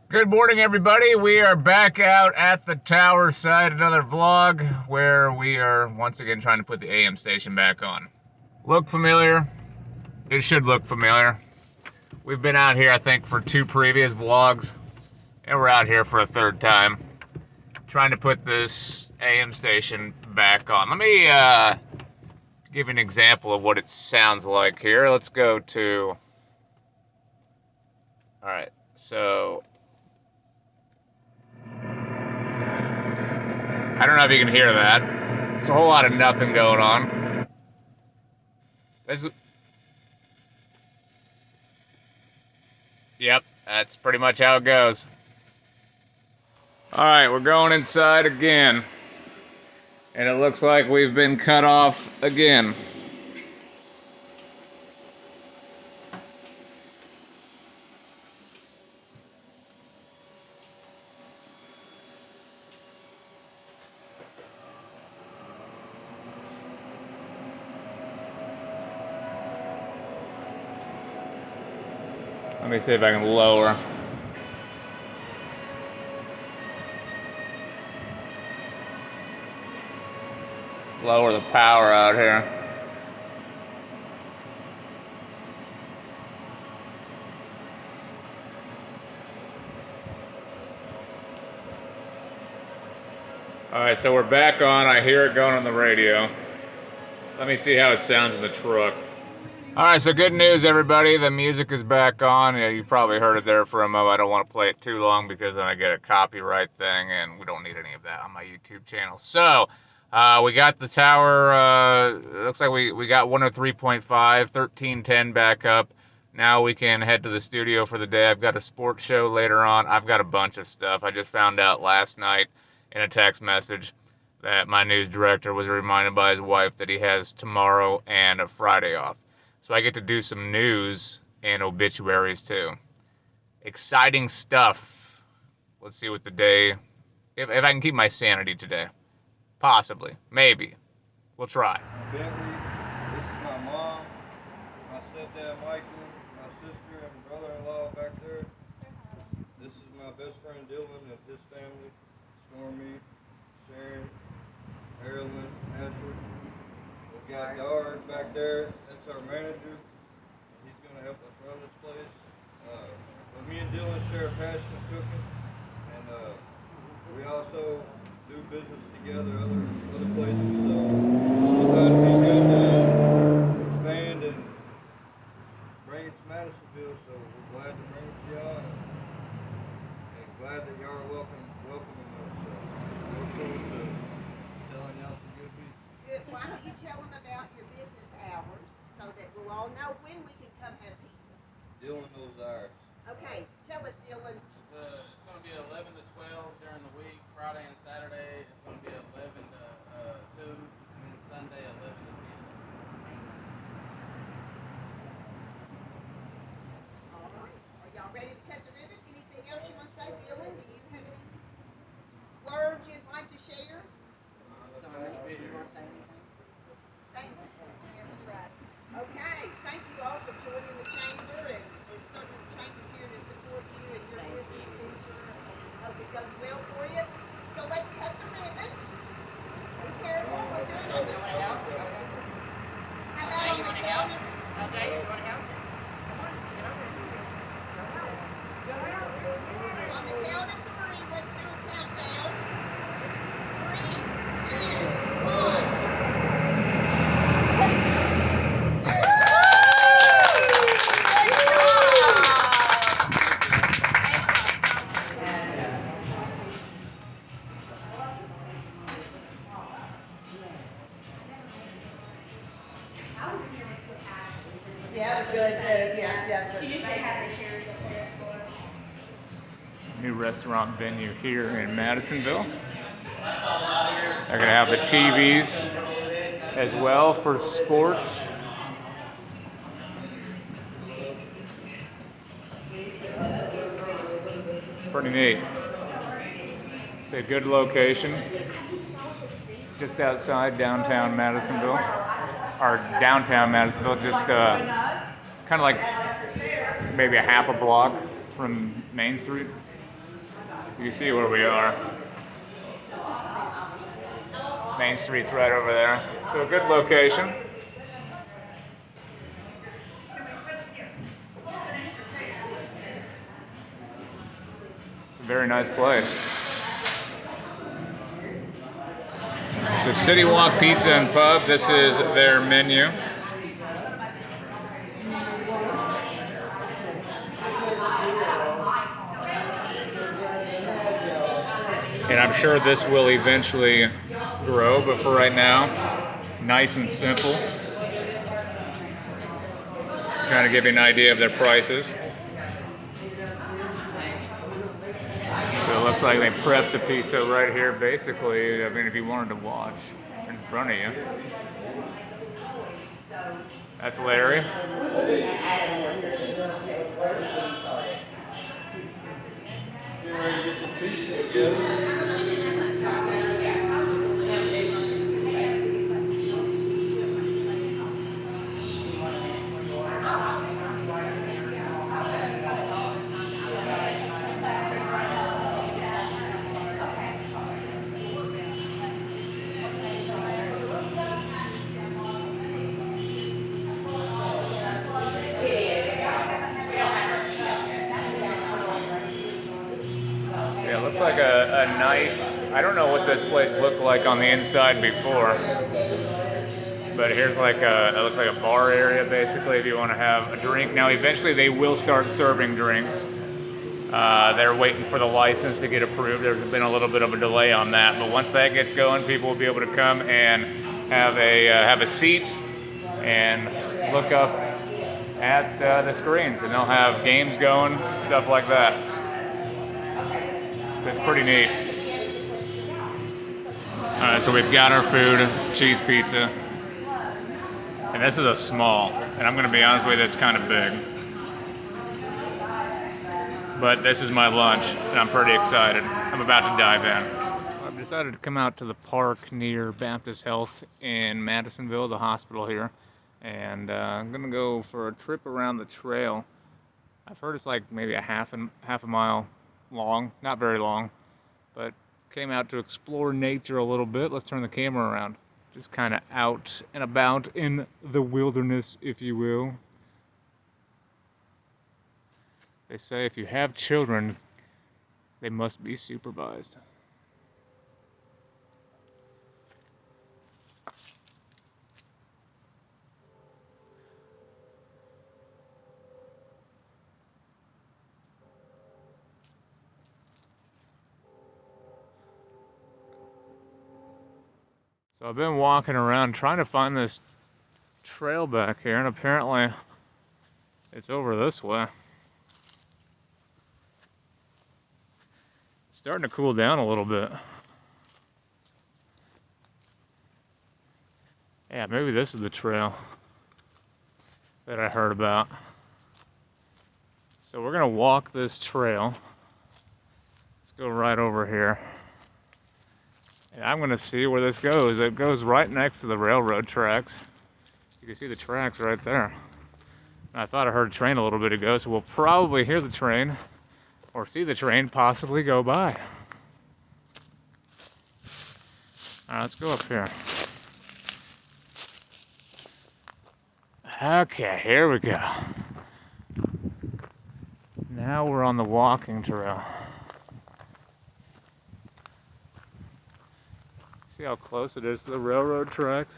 Good morning, everybody. We are back out at the tower side, another vlog where we are once again trying to put the AM station back on. Look familiar? It should look familiar. We've been out here, I think, for 2 previous vlogs, and we're out here for a 3rd time trying to put this AM station back on. Let me give you an example of what it sounds like here. Let's go to... Alright, so... I don't know if you can hear that. It's a whole lot of nothing going on. Yep, that's pretty much how it goes. Alright, we're going inside again. And it looks like we've been cut off again. Let me see if I can lower. Lower the power out here. Alright, so we're back on. I hear it going on the radio. Let me see how it sounds in the truck. Alright, so good news, everybody. The music is back on. Yeah, you probably heard it there for a moment. I don't want to play it too long because then I get a copyright thing, and we don't need any of that on my YouTube channel. So, we got the tower, looks like we got 103.5, 1310 back up. Now we can head to the studio for the day. I've got a sports show later on. I've got a bunch of stuff. I just found out last night in a text message that my news director was reminded by his wife that he has tomorrow and a Friday off. So I get to do some news and obituaries too. Exciting stuff. Let's see what the day... If I can keep my sanity today. Possibly. Maybe. We'll try. Bentley, this is my mom, my stepdad Michael, my sister and brother-in-law back there. This is my best friend Dylan and his family, Stormy, Sharon, Marilyn, Asher. We've got Dard back there, that's our manager. He's going to help us run this place. But me and Dylan share a passion of cooking, and we also do business together other places, so we thought it'd be good to expand and bring it to Madisonville, so we're glad to bring it to y'all and glad that y'all are welcoming us. So look forward to selling y'all some good pizza. Good. Why don't you tell them about your business hours so that we'll all know when we can come have pizza? Dylan knows ours. Okay, tell us, Dylan. It's going to be 11 to 12 during the week. Friday and Saturday, it's going to be 11 to 2, and then Sunday, 11 to 10. All right. Are y'all ready to cut the ribbon? Anything else you want to say, Dylan? Do you have any words you'd like to share? Let's glad to be here. Thank you. Okay, thank you all for joining the chamber, and certainly the chamber's here to support you and your business venture, and hope it goes well for you. So let's cut the ribbon. Be careful, we're doing on the floor. How about on the counter? Okay, you want to help? On the count of 3, let's do a countdown. 3, 2, 1. Yeah, it was really good. Yeah. Did you say have the chairs up there? New restaurant venue here in Madisonville. They're going to have the TVs as well for sports. Pretty neat. It's a good location. Just outside downtown Madisonville. Or downtown Madisonville, just kind of like maybe a half a block from Main Street. You see where we are. Main Street's right over there. So a good location. It's a very nice place. So City Walk Pizza and Pub, this is their menu. And I'm sure this will eventually grow, but for right now, nice and simple. To kind of give you an idea of their prices. So it looks like they prepped the pizza right here, basically. I mean, if you wanted to watch in front of you. That's Larry. Yeah, it looks like a nice, I don't know what this place looked like on the inside before, but here's like it looks like a bar area basically if you want to have a drink. Now eventually they will start serving drinks. They're waiting for the license to get approved. There's been a little bit of a delay on that, but once that gets going, people will be able to come and have a seat and look up at the screens, and they'll have games going, stuff like that. So it's pretty neat. Alright, so we've got our food, cheese pizza. And this is a small. And I'm going to be honest with you, it's kind of big. But this is my lunch, and I'm pretty excited. I'm about to dive in. I've decided to come out to the park near Baptist Health in Madisonville, the hospital here. And I'm going to go for a trip around the trail. I've heard it's like maybe a half a mile long, not very long, but came out to explore nature a little bit. Let's turn the camera around. Just kind of out and about in the wilderness, if you will. They say if you have children, they must be supervised. So I've been walking around trying to find this trail back here, and apparently it's over this way. It's starting to cool down a little bit. Yeah, maybe this is the trail that I heard about. So we're gonna walk this trail. Let's go right over here. And I'm gonna see where this goes. It goes right next to the railroad tracks. You can see the tracks right there. And I thought I heard a train a little bit ago, so we'll probably hear the train or see the train possibly go by. All right, let's go up here. Okay, here we go. Now we're on the walking trail. See how close it is to the railroad tracks?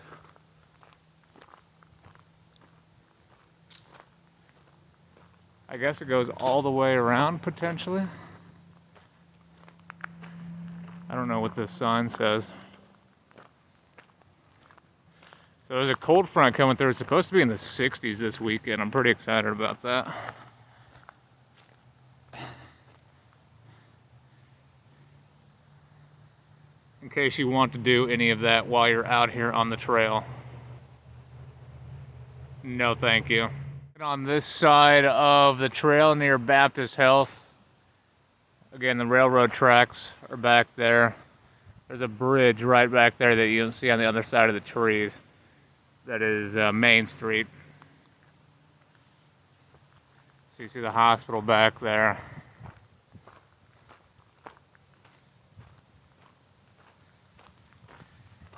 I guess it goes all the way around, potentially. I don't know what this sign says. So there's a cold front coming through. It's supposed to be in the 60s this weekend. I'm pretty excited about that. In case you want to do any of that while you're out here on the trail. No, thank you. On this side of the trail near Baptist Health, again, the railroad tracks are back there. There's a bridge right back there that you'll see on the other side of the trees. That is Main Street. So you see the hospital back there.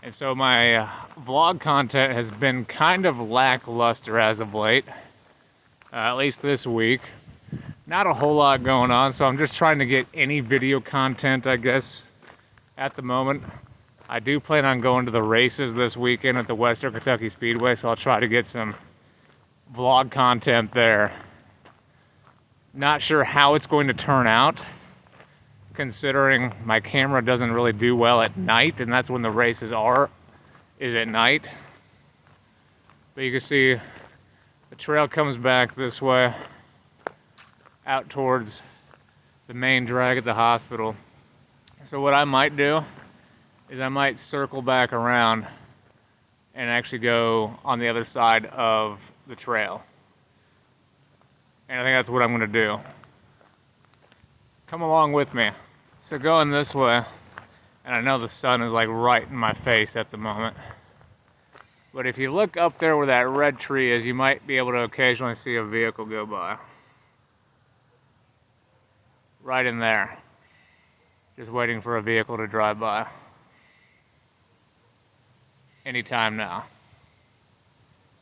And so my vlog content has been kind of lackluster as of late, at least this week. Not a whole lot going on, so I'm just trying to get any video content, I guess, at the moment. I do plan on going to the races this weekend at the Western Kentucky Speedway, so I'll try to get some vlog content there. Not sure how it's going to turn out, considering my camera doesn't really do well at night, and that's when the races is at night. But you can see the trail comes back this way, out towards the main drag at the hospital. So what I might do is I might circle back around and actually go on the other side of the trail. And I think that's what I'm gonna do. Come along with me. So going this way, and I know the sun is like right in my face at the moment, but if you look up there where that red tree is, you might be able to occasionally see a vehicle go by. Right in there. Just waiting for a vehicle to drive by. Anytime now.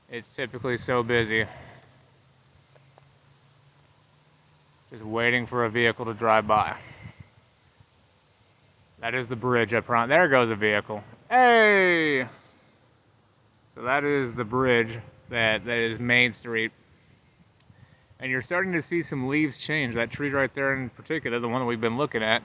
It's typically so busy. Just waiting for a vehicle to drive by. That is the bridge up front. There goes a vehicle. Hey! So that is the bridge that is Main Street. And you're starting to see some leaves change. That tree right there in particular, the one that we've been looking at.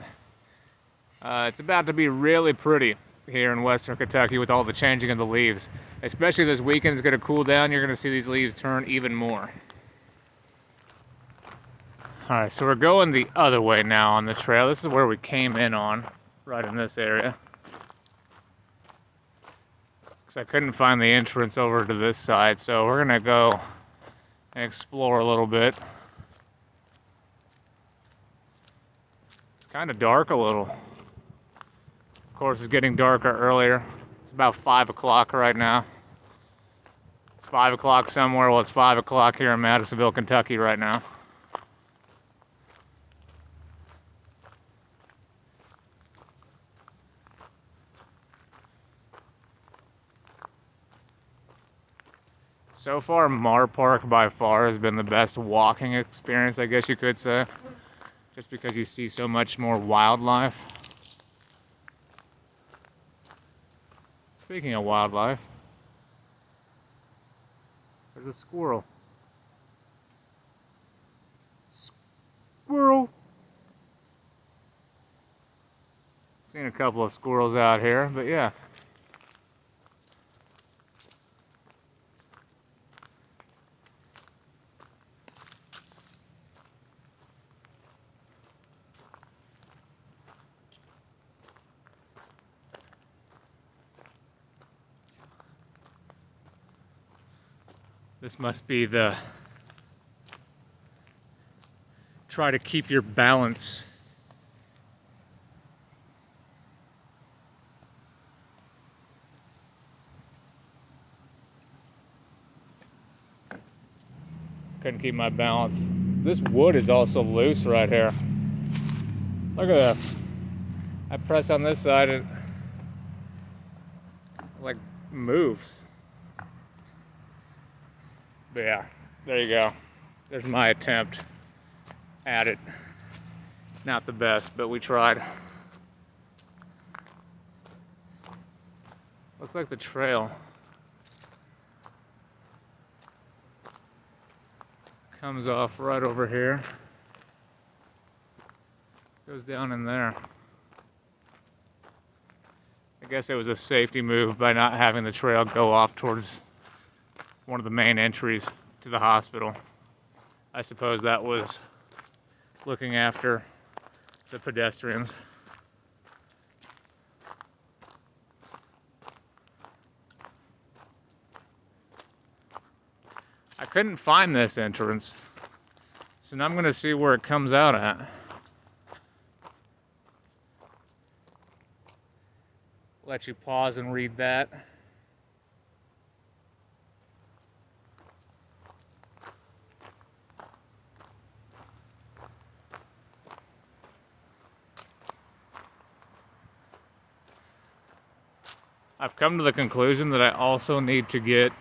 It's about to be really pretty here in Western Kentucky with all the changing of the leaves. Especially this weekend is going to cool down. You're going to see these leaves turn even more. Alright, so we're going the other way now on the trail. This is where we came in on, right in this area. Because I couldn't find the entrance over to this side, so we're going to go and explore a little bit. It's kind of dark a little. Of course, it's getting darker earlier. It's about 5 o'clock right now. It's 5 o'clock somewhere. Well, it's 5 o'clock here in Madisonville, Kentucky right now. So far, Mar Park by far has been the best walking experience, I guess you could say. Just because you see so much more wildlife. Speaking of wildlife, there's a squirrel. Squirrel! Seen a couple of squirrels out here, but yeah. This must be the try to keep your balance. Couldn't keep my balance. This wood is also loose right here. Look at this. I press on this side and it like moves. But yeah, there you go. There's my attempt at it. Not the best, but we tried. Looks like the trail comes off right over here. Goes down in there. I guess it was a safety move by not having the trail go off towards one of the main entries to the hospital. I suppose that was looking after the pedestrians. I couldn't find this entrance, so now I'm going to see where it comes out at. Let you pause and read that. I've come to the conclusion that I also need to get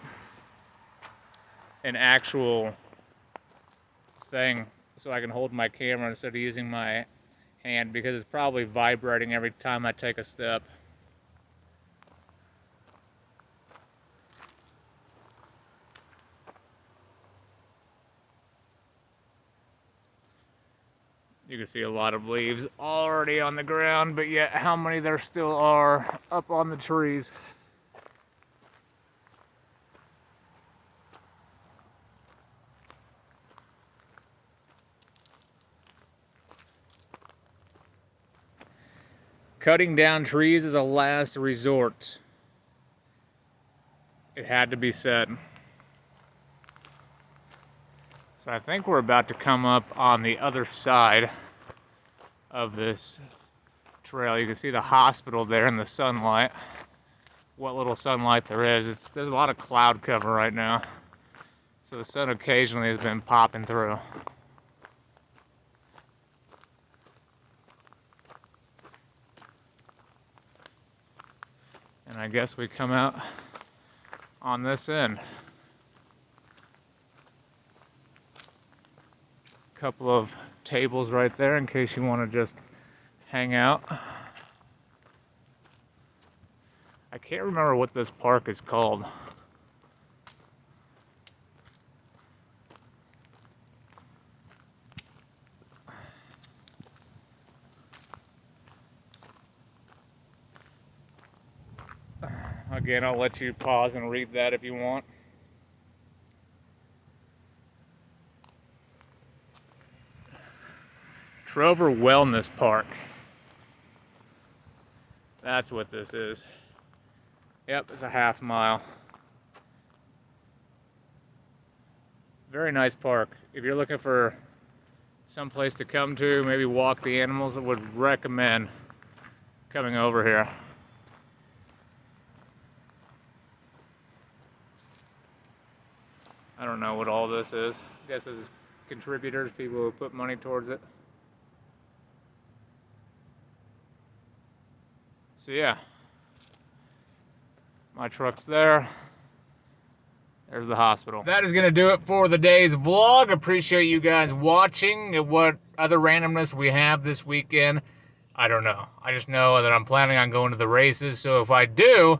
an actual thing so I can hold my camera instead of using my hand, because it's probably vibrating every time I take a step. You can see a lot of leaves already on the ground, but yet how many there still are up on the trees. Cutting down trees is a last resort. It had to be said. So I think we're about to come up on the other side of this trail. You can see the hospital there in the sunlight. What little sunlight there is. There's a lot of cloud cover right now. So the sun occasionally has been popping through. And I guess we come out on this end. Couple of tables right there in case you want to just hang out. I can't remember what this park is called. Again, I'll let you pause and read that if you want. Trover Wellness Park. That's what this is. Yep, it's a half mile. Very nice park. If you're looking for some place to come to, maybe walk the animals, I would recommend coming over here. I don't know what all this is. I guess this is contributors, people who put money towards it. So yeah, my truck's there. There's the hospital. That is gonna do it for the day's vlog. Appreciate you guys watching. What other randomness we have this weekend, I don't know. I just know that I'm planning on going to the races, so if I do,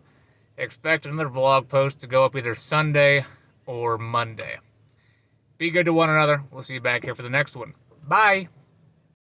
expect another vlog post to go up either Sunday or Monday. Be good to one another. We'll see you back here for the next one. Bye.